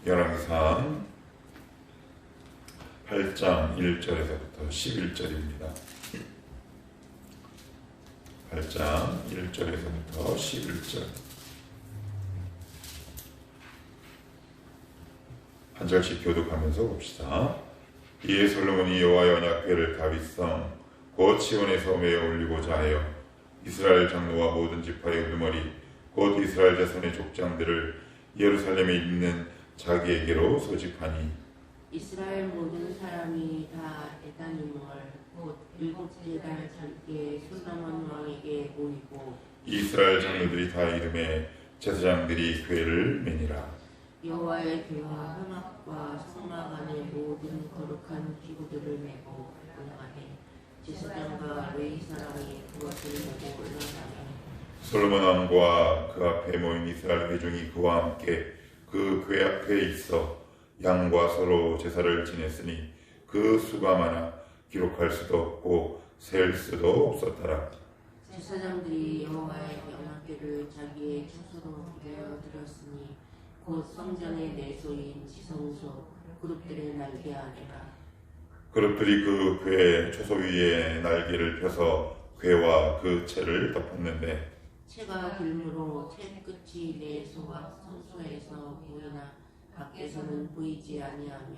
열왕기상 8장 1절에서부터 11절입니다. 8장 1절에서부터 11절. 한 절씩 교독하면서 봅시다. 이에 솔로몬이 여호와의 언약궤를 다윗성 곧 시온에서 메어 올리고자 하여 이스라엘 장로와 모든 지파의 우두머리 곧 이스라엘 자손의 족장들을 예루살렘에 있는 자기에게로 소집하니 이스라엘 모든 사람이 다 에다님을 곧 일곱째 달 절기에 솔로몬 왕에게 모이고 이스라엘 장로들이 다 이름에 제사장들이 궤를 매니라. 여호와의 궤와 회막과 성막 안에 모든 거룩한 기구들을 메고 올라가니 제사장과 레위 사람이 그것을 메고 올라가니 솔로몬 왕과 그 앞에 모인 이스라엘 회중이 그와 함께 그 궤 앞에 있어 양과 서로 제사를 지냈으니 그 수가 많아 기록할 수도 없고 셀 수도 없었더라. 제사장들이 여호와의 언약궤를 자기의 처소로 내어드렸으니 곧 성전의 내소인 지성소 그룹들의 날개 아니라. 그룹들이 그 궤 초소 위에 날개를 펴서 궤와 그 채를 덮었는데 채가 길므로 채 끝이 내소와 성소에서 보이나 밖에서는 보이지 아니하며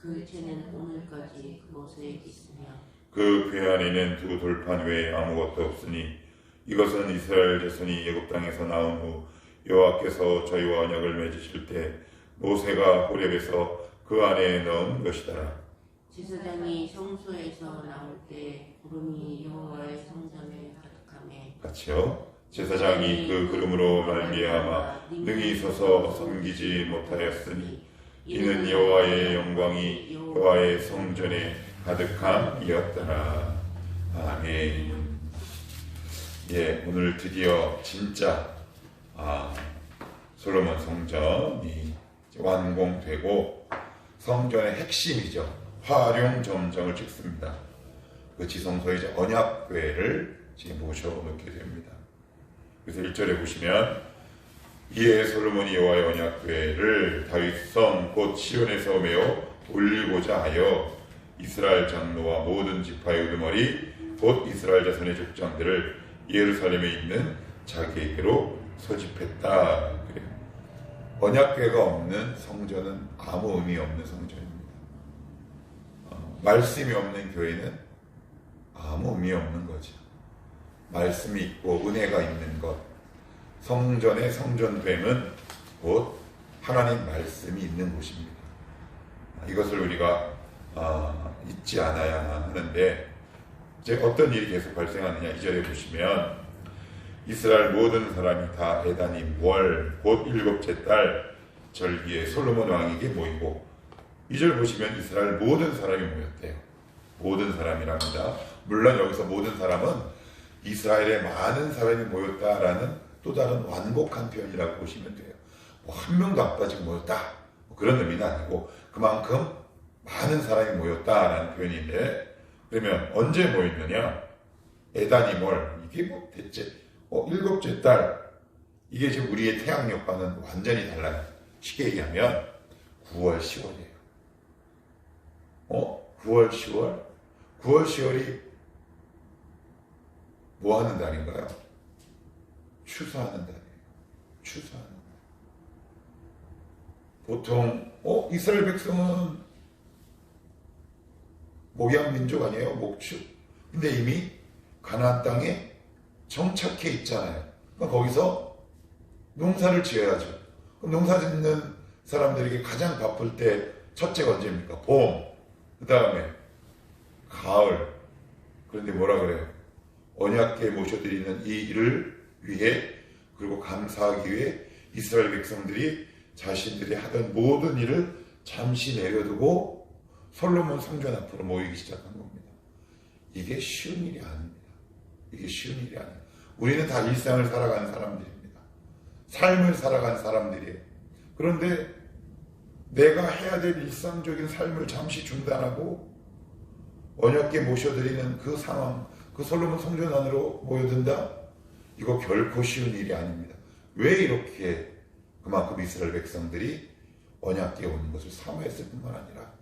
그 채는 오늘까지 그곳에 있으며 그 궤 안에는 두 돌판 외에 아무것도 없으니 이것은 이스라엘 자손이 애굽 땅에서 나온 후 여호와께서 저희와 언약을 맺으실 때 모세가 호렙에서 그 안에 넣은 것이더라. 제사장이 성소에서 나올 때 구름이 여호와의 성전에 가득하며 같이요. 제사장이 그 구름으로 말미암아 능히 서서 섬기지 못하였으니 이는 여호와의 영광이 여호와의 성전에 가득함이었더라. 아멘. 예, 오늘 드디어 진짜 솔로몬 성전이 완공되고 성전의 핵심이죠. 화룡점정을 찍습니다. 그 지성소의 이제 언약궤를 지금 모셔놓게 됩니다. 그래서 1절에 보시면 이에 솔로몬이 여호와의 언약궤를 다윗성 곧 시온에서 메어 올리고자 하여 이스라엘 장로와 모든 지파의 우두머리 곧 이스라엘 자손의 족장들을 예루살렘에 있는 자기에게로 소집했다. 그래요. 언약궤가 없는 성전은 아무 의미 없는 성전입니다. 말씀이 없는 교회는 아무 의미 없는 거죠. 말씀이 있고 은혜가 있는 것, 성전의 성전됨은 곧 하나님 말씀이 있는 곳입니다. 이것을 우리가 잊지 않아야 하는데 이제 어떤 일이 계속 발생하느냐 2절에 보시면 이스라엘 모든 사람이 다 에다님 월 곧 일곱째 달 절기에 솔로몬 왕에게 모이고 2절 보시면 이스라엘 모든 사람이 모였대요. 모든 사람이랍니다. 물론 여기서 모든 사람은 이스라엘의 많은 사람이 모였다라는 또 다른 완곡한 표현이라고 보시면 돼요. 한 명도 안 빠지고 모였다 그런 의미는 아니고 그만큼 많은 사람이 모였다라는 표현인데 그러면 언제 모였느냐? 에다니몰 이게 뭐 대체 일곱째 달 이게 지금 우리의 태양력과는 완전히 달라요. 쉽게 얘기하면 9월 10월이에요. 9월 10월? 9월 10월이 뭐 하는 달인가요? 추수하는 달이에요. 추수하는 달. 보통 이스라엘 백성은 목양 민족 아니에요? 목축. 근데 이미 가나안 땅에 정착해 있잖아요. 그러니까 거기서 농사를 지어야죠. 그럼 농사 짓는 사람들에게 가장 바쁠 때 첫째가 언제입니까? 봄. 그 다음에 가을. 그런데 뭐라 그래요? 언약궤 모셔드리는 이 일을 위해 그리고 감사하기 위해 이스라엘 백성들이 자신들이 하던 모든 일을 잠시 내려두고 솔로몬 성전 앞으로 모이기 시작한 겁니다. 이게 쉬운 일이 아닙니다. 이게 쉬운 일이 아니에요. 우리는 다 일상을 살아가는 사람들입니다. 삶을 살아가는 사람들이에요. 그런데 내가 해야 될 일상적인 삶을 잠시 중단하고 언약궤 모셔드리는 그 상황, 그 솔로몬 성전 안으로 모여든다? 이거 결코 쉬운 일이 아닙니다. 왜 이렇게 그만큼 이스라엘 백성들이 언약궤 오는 것을 사모했을 뿐만 아니라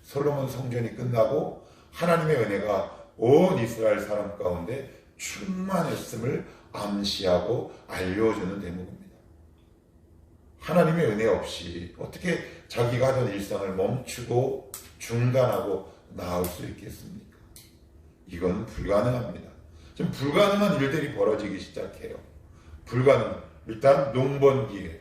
솔로몬 성전이 끝나고 하나님의 은혜가 온 이스라엘 사람 가운데 충만했음을 암시하고 알려주는 대목입니다. 하나님의 은혜 없이 어떻게 자기가 하던 일상을 멈추고 중단하고 나올 수 있겠습니까? 이건 불가능합니다. 지금 불가능한 일들이 벌어지기 시작해요. 일단 농번기에,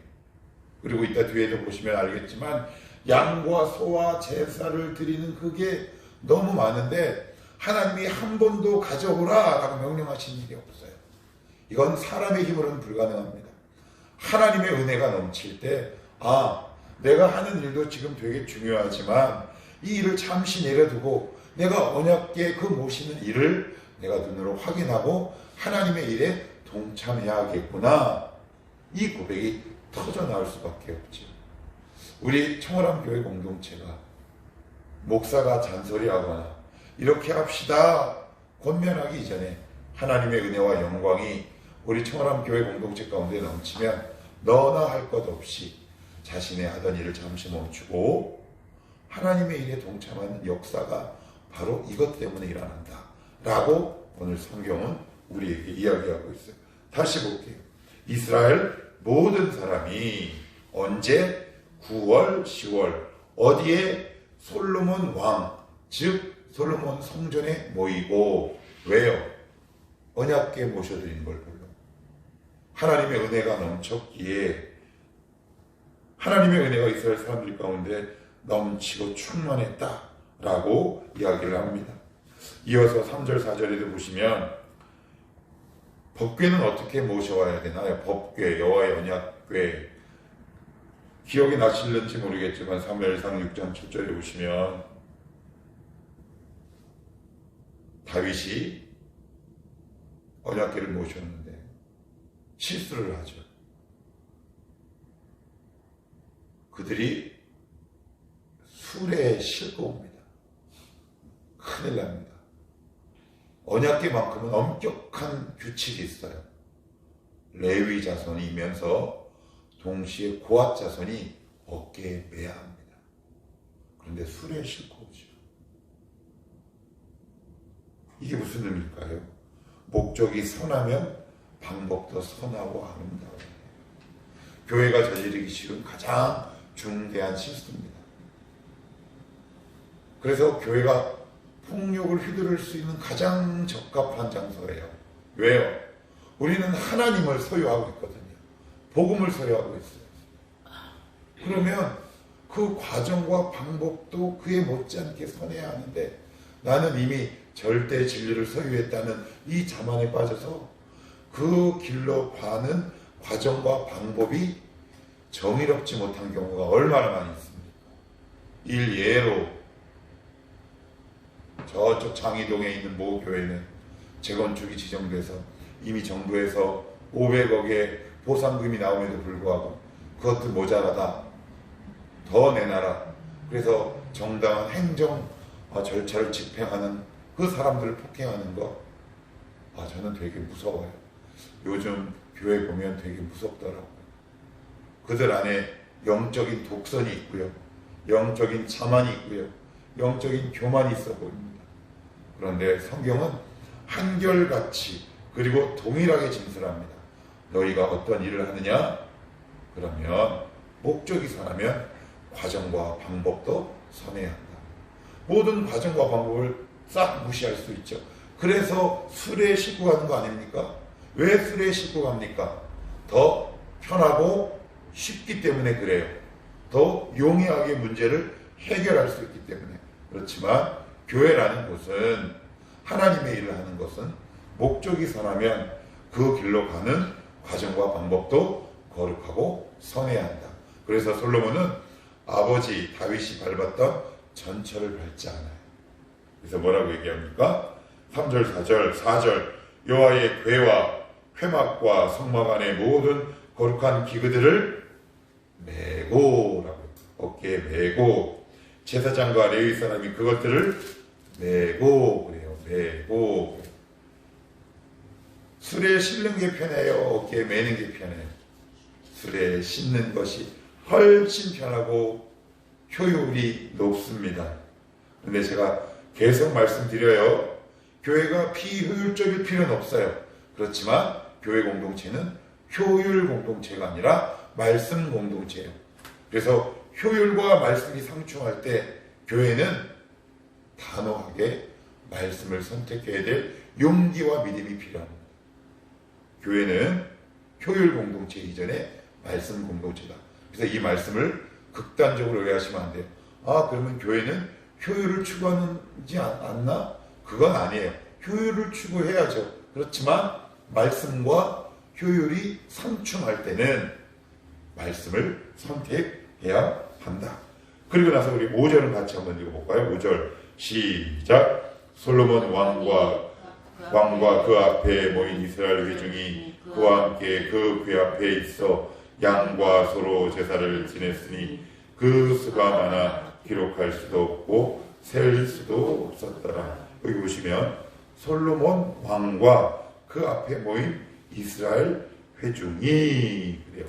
그리고 이따 뒤에도 보시면 알겠지만 양과 소와 제사를 드리는 그게 너무 많은데 하나님이 한 번도 가져오라 라고 명령하신 일이 없어요. 이건 사람의 힘으로는 불가능합니다. 하나님의 은혜가 넘칠 때 내가 하는 일도 지금 되게 중요하지만 이 일을 잠시 내려두고 내가 언약궤 그 모시는 일을 내가 눈으로 확인하고 하나님의 일에 동참해야겠구나, 이 고백이 터져 나올 수밖에 없죠. 우리 청월함교회 공동체가 목사가 잔소리하거나 이렇게 합시다 권면하기 이전에 하나님의 은혜와 영광이 우리 청월함교회 공동체 가운데 넘치면 너나 할 것 없이 자신의 하던 일을 잠시 멈추고 하나님의 일에 동참하는 역사가 바로 이것 때문에 일어난다 라고 오늘 성경은 우리에게 이야기하고 있어요. 다시 볼게요. 이스라엘 모든 사람이 언제? 9월, 10월 어디에? 솔로몬 왕, 즉 솔로몬 성전에 모이고. 왜요? 언약궤 모셔드린 걸 보러 하나님의 은혜가 넘쳤기에, 하나님의 은혜가 이스라엘 사람들 가운데 넘치고 충만했다라고 이야기를 합니다. 이어서 3절 4절에도 보시면 법궤는 어떻게 모셔와야 되나요? 법궤, 여호와의 언약궤. 기억이 나실는지 모르겠지만 사무엘상 6장 7절에 보시면 다윗이 언약궤를 모셨는데 실수를 하죠. 그들이 술에 싣고 옵니다. 큰일 납니다. 언약궤만큼은 엄격한 규칙이 있어요. 레위 자손이면서 동시에 고앗 자손이 어깨에 매야 합니다. 그런데 술에 싣고 오죠. 이게 무슨 의미일까요? 목적이 선하면 방법도 선하고 아름다워요. 교회가 저지르기 쉬운 가장 중대한 실수입니다. 그래서 교회가 폭력을 휘두를 수 있는 가장 적합한 장소예요. 왜요? 우리는 하나님을 소유하고 있거든요. 복음을 소유하고 있어요. 그러면 그 과정과 방법도 그에 못지않게 선해야 하는데 나는 이미 절대 진리를 소유했다는 이 자만에 빠져서 그 길로 가는 과정과 방법이 정의롭지 못한 경우가 얼마나 많이 있습니까? 일예로 저쪽 장이동에 있는 모 교회는 재건축이 지정돼서 이미 정부에서 500억의 보상금이 나옴에도 불구하고 그것도 모자라다, 더 내놔라. 그래서 정당한 행정 절차를 집행하는 그 사람들을 폭행하는 거, 저는 되게 무서워요. 요즘 교회 보면 되게 무섭더라고요. 그들 안에 영적인 독선이 있고요, 영적인 자만이 있고요, 영적인 교만이 있어 보입니다. 그런데 성경은 한결같이 그리고 동일하게 진술합니다. 너희가 어떤 일을 하느냐? 그러면 목적이 선하면 과정과 방법도 선해야 한다. 모든 과정과 방법을 싹 무시할 수 있죠. 그래서 술에 싣고 가는 거 아닙니까? 왜 술에 싣고 갑니까? 더 편하고 쉽기 때문에 그래요. 더 용이하게 문제를 해결할 수 있기 때문에. 그렇지만 교회라는 곳은, 하나님의 일을 하는 것은 목적이 선하면 그 길로 가는 과정과 방법도 거룩하고 선해야 한다. 그래서 솔로몬은 아버지 다윗이 밟았던 전철을 밟지 않아요. 그래서 뭐라고 얘기합니까? 3절 4절 여호와의 궤와 회막과 성막 안의 모든 거룩한 기구들을 메고 라고, 어깨에 메고, 제사장과 레위 사람이 그것들을 메고 그래요. 메고. 술에 싣는 게 편해요? 어깨에 메는 게 편해요? 술에 싣는 것이 훨씬 편하고 효율이 높습니다. 근데 제가 계속 말씀드려요. 교회가 비효율적일 필요는 없어요. 그렇지만 교회 공동체는 효율 공동체가 아니라 말씀 공동체예요. 그래서 효율과 말씀이 상충할 때 교회는 단호하게 말씀을 선택해야 될 용기와 믿음이 필요합니다. 교회는 효율 공동체 이전에 말씀 공동체다. 그래서 이 말씀을 극단적으로 오해하시면 안 돼요. 아, 그러면 교회는 효율을 추구하지 않나? 그건 아니에요. 효율을 추구해야죠. 그렇지만 말씀과 효율이 상충할 때는 말씀을 선택해야 한다. 그리고 나서 우리 5절을 같이 한번 읽어볼까요? 5절 시작. 솔로몬 왕과 그 앞에 모인 이스라엘 회중이 그와 함께 그 궤 앞에 있어 양과 소로 제사를 지냈으니 그 수가 많아 기록할 수도 없고 셀 수도 없었더라. 여기 보시면 솔로몬 왕과 그 앞에 모인 이스라엘 회중이 그래요.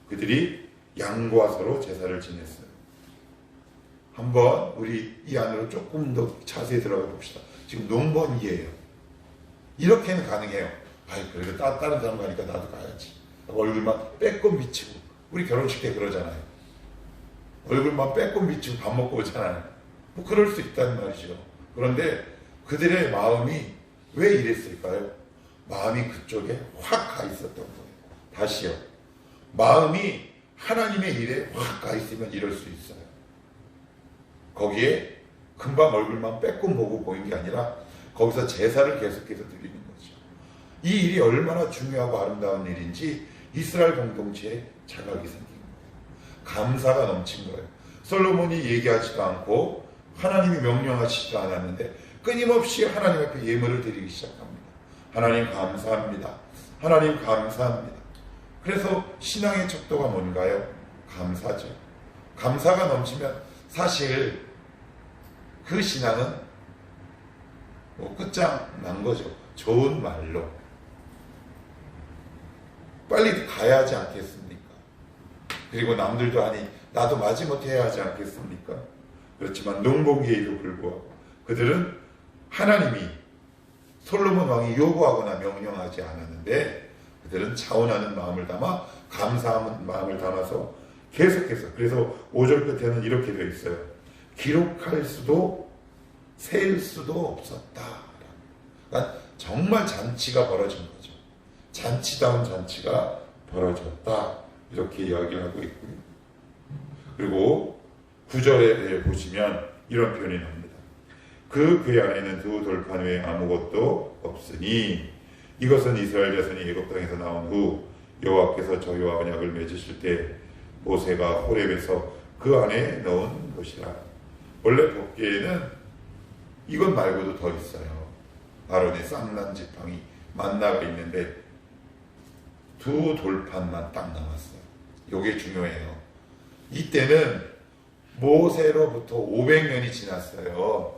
그들이 양과 소로 제사를 지냈어요. 한번 우리 이 안으로 조금 더 자세히 들어가 봅시다. 지금 농번기예요. 이렇게는 가능해요. 아이, 그래도 다른 사람 가니까 나도 가야지. 얼굴만 빼꼼 비치고, 우리 결혼식 때 그러잖아요. 얼굴만 빼꼼 비치고 밥 먹고 오잖아요. 뭐 그럴 수 있다는 말이죠. 그런데 그들의 마음이 왜 이랬을까요? 마음이 그쪽에 확 가 있었던 거예요. 다시요. 마음이 하나님의 일에 확 가 있으면 이럴 수 있어요. 거기에 금방 얼굴만 빼꼼 보고 보인 게 아니라 거기서 제사를 계속해서 드리는 거죠. 이 일이 얼마나 중요하고 아름다운 일인지 이스라엘 공동체에 자각이 생긴 거예요. 감사가 넘친 거예요. 솔로몬이 얘기하지도 않고 하나님이 명령하시지도 않았는데 끊임없이 하나님 앞에 예물을 드리기 시작합니다. 하나님 감사합니다. 하나님 감사합니다. 그래서 신앙의 척도가 뭔가요? 감사죠. 감사가 넘치면 사실 그 신앙은 끝장난 거죠. 좋은 말로. 빨리 가야 하지 않겠습니까? 그리고 남들도 아니 나도 마지못해 해야 하지 않겠습니까? 그렇지만 농번기에도 불구하고 그들은 하나님이 솔로몬 왕이 요구하거나 명령하지 않았는데 그들은 자원하는 마음을 담아 감사하는 마음을 담아서 계속해서, 그래서 5절 끝에는 이렇게 되어 있어요. 기록할 수도 셀 수도 없었다. 그러니까 정말 잔치가 벌어진 거죠. 잔치다운 잔치가 벌어졌다. 이렇게 이야기를 하고 있고요. 그리고 9절에 보시면 이런 표현이 나옵니다. 그 궤 안에는 두 돌판 외에 아무것도 없으니 이것은 이스라엘 자손이 애굽 땅에서 나온 후 여호와께서 저희와 언약을 맺으실 때 모세가 호렙에서 그 안에 넣은 것이라. 원래 법궤에는 이것 말고도 더 있어요. 아론의 쌍난 지팡이 만나가 있는데 두 돌판만 딱 남았어요. 이게 중요해요. 이때는 모세로부터 500년이 지났어요.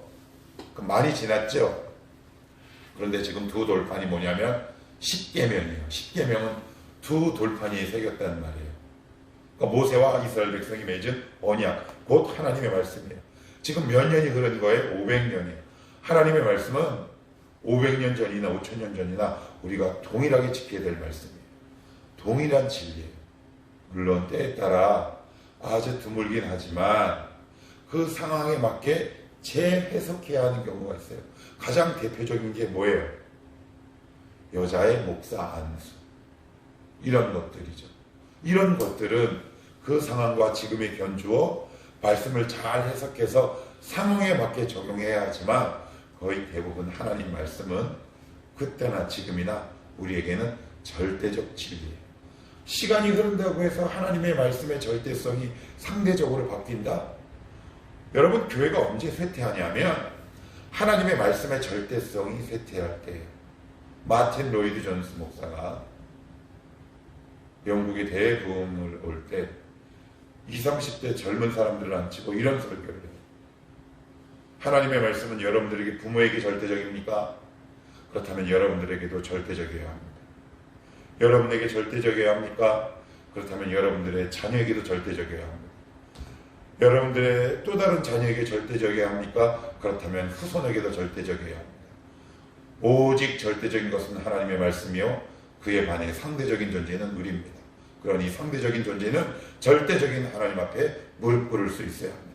많이 지났죠. 그런데 지금 두 돌판이 뭐냐면 10계명이에요. 10계명은 두 돌판이 새겼다는 말이에요. 그러니까 모세와 이스라엘 백성이 맺은 언약, 곧 하나님의 말씀이에요. 지금 몇 년이 흐른 거예요? 500년이에요. 하나님의 말씀은 500년 전이나 5000년 전이나 우리가 동일하게 지켜야 될 말씀이에요. 동일한 진리예요. 물론 때에 따라 아주 드물긴 하지만 그 상황에 맞게 재해석해야 하는 경우가 있어요. 가장 대표적인 게 뭐예요? 여자의 목사 안수. 이런 것들이죠. 이런 것들은 그 상황과 지금에 견주어 말씀을 잘 해석해서 상황에 맞게 적용해야 하지만 거의 대부분 하나님 말씀은 그때나 지금이나 우리에게는 절대적 진리예요. 시간이 흐른다고 해서 하나님의 말씀의 절대성이 상대적으로 바뀐다? 여러분, 교회가 언제 쇠퇴하냐면 하나님의 말씀의 절대성이 쇠퇴할 때예요. 마틴 로이드 존스 목사가 영국에 대부흥을 올 때 20, 30대 젊은 사람들을 앉히고 이런 설교를 해요. 하나님의 말씀은 여러분들에게 부모에게 절대적입니까? 그렇다면 여러분들에게도 절대적이어야 합니다. 여러분에게 절대적이어야 합니까? 그렇다면 여러분들의 자녀에게도 절대적이어야 합니다. 여러분들의 또 다른 자녀에게 절대적이어야 합니까? 그렇다면 후손에게도 절대적이어야 합니다. 오직 절대적인 것은 하나님의 말씀이요 그에 반해 상대적인 존재는 우리입니다. 그러니 상대적인 존재는 절대적인 하나님 앞에 무릎 꿇을 수 있어야 합니다.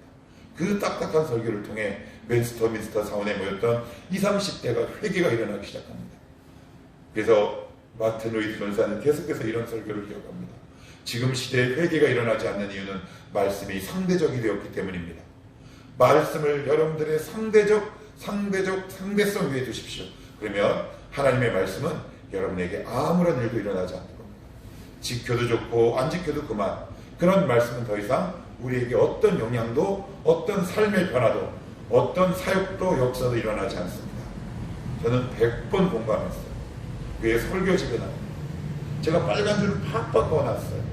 그 딱딱한 설교를 통해 웨스터민스터 사원에 모였던 20, 30대가 회개가 일어나기 시작합니다. 그래서 마틴 루이스 전사는 계속해서 이런 설교를 기억합니다. 지금 시대에 회개가 일어나지 않는 이유는 말씀이 상대적이 되었기 때문입니다. 말씀을 여러분들의 상대성 위에 두십시오. 그러면 하나님의 말씀은 여러분에게 아무런 일도 일어나지 않을 겁니다. 지켜도 좋고 안 지켜도 그만. 그런 말씀은 더 이상 우리에게 어떤 영향도, 어떤 삶의 변화도, 어떤 사역도 역사도 일어나지 않습니다. 저는 100번 공감했어요. 그의 설교집에 나옵니다. 제가 빨간 줄을 팍팍 그어놨어요.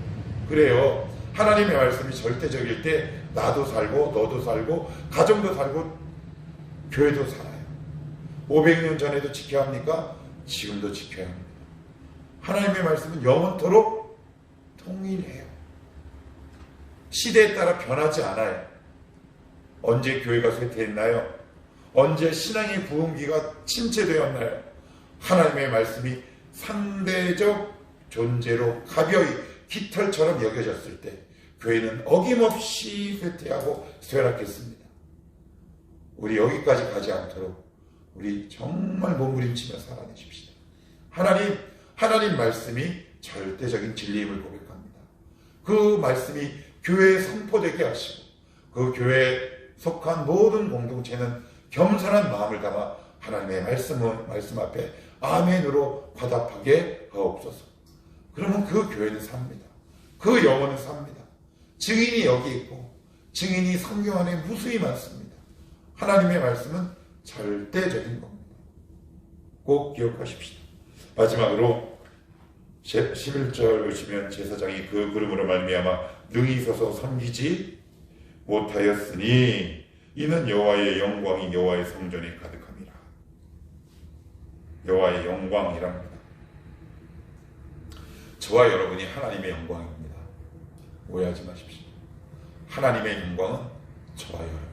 그래요. 하나님의 말씀이 절대적일 때 나도 살고 너도 살고 가정도 살고 교회도 살아요. 500년 전에도 지켜야 합니까? 지금도 지켜야 합니다. 하나님의 말씀은 영원토록 통일해요. 시대에 따라 변하지 않아요. 언제 교회가 쇠퇴했나요? 언제 신앙의 부흥기가 침체되었나요? 하나님의 말씀이 상대적 존재로 가벼이 깃털처럼 여겨졌을 때 교회는 어김없이 쇠퇴하고 쇠락했습니다. 우리 여기까지 가지 않도록 우리 정말 몸부림치며 살아내십시다. 하나님 말씀이 절대적인 진리임을 고백합니다. 그 말씀이 교회에 선포되게 하시고 그 교회에 속한 모든 공동체는 겸손한 마음을 담아 하나님의 말씀 앞에 아멘으로 화답하게 하옵소서. 그러면 그 교회는 삽니다. 그 영혼은 삽니다. 증인이 여기 있고 증인이 성경 안에 무수히 많습니다. 하나님의 말씀은 절대적인 겁니다. 꼭 기억하십시오. 마지막으로 11절 보시면 제사장이 그 구름으로 말미암아 능히 서서 섬기지 못하였으니 이는 여호와의 영광이 여호와의 성전에 가득함이라. 여호와의 영광이랍니다. 저와 여러분이 하나님의 영광입니다. 오해하지 마십시오. 하나님의 영광은 저와 여러분입니다.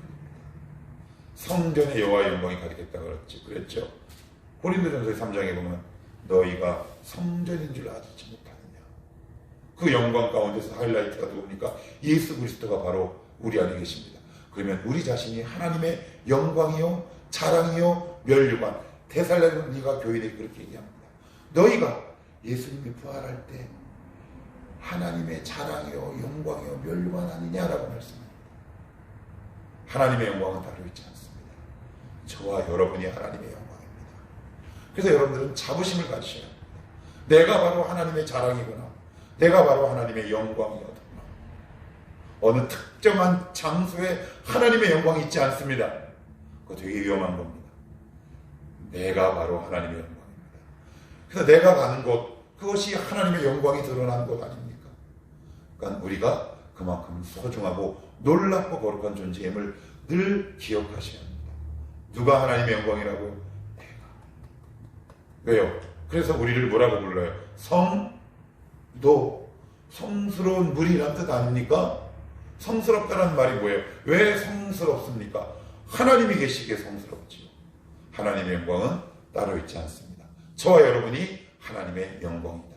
성전에 여호와의 영광이 가득했다고 그랬죠. 고린도전서 3장에 보면 너희가 성전인 줄 알지 못하느냐. 그 영광 가운데서 하이라이트가 누굽니까? 예수 그리스도가 바로 우리 안에 계십니다. 그러면 우리 자신이 하나님의 영광이요 자랑이요 면류관. 데살로니가 교인에게 그렇게 얘기합니다. 너희가 예수님이 부활할 때 하나님의 자랑이요 영광이요 면류관 아니냐라고 말씀합니다. 하나님의 영광은 따로 있지 않습니다. 저와 여러분이 하나님의 영광입니다. 그래서 여러분들은 자부심을 가지셔야 합니다. 내가 바로 하나님의 자랑이구나. 내가 바로 하나님의 영광이구나. 어느 특정한 장소에 하나님의 영광이 있지 않습니다. 그거 되게 위험한 겁니다. 내가 바로 하나님의 영광입니다. 그래서 내가 가는 곳, 그것이 하나님의 영광이 드러나는 곳 아닙니까? 그러니까 우리가 그만큼 소중하고 놀랍고 거룩한 존재임을 늘 기억하셔야 합니다. 누가 하나님의 영광이라고요? 내가. 왜요? 그래서 우리를 뭐라고 불러요? 성도, 성스러운 물이란 뜻 아닙니까? 성스럽다는 말이 뭐예요? 왜 성스럽습니까? 하나님이 계시기에 성스럽지요. 하나님의 영광은 따로 있지 않습니다. 저와 여러분이 하나님의 영광이다.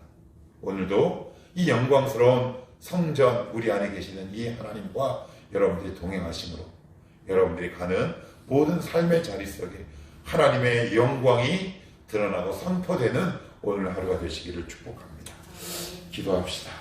오늘도 이 영광스러운 성전 우리 안에 계시는 이 하나님과 여러분들이 동행하심으로 여러분들이 가는 모든 삶의 자리 속에 하나님의 영광이 드러나고 선포되는 오늘 하루가 되시기를 축복합니다. 기도합시다.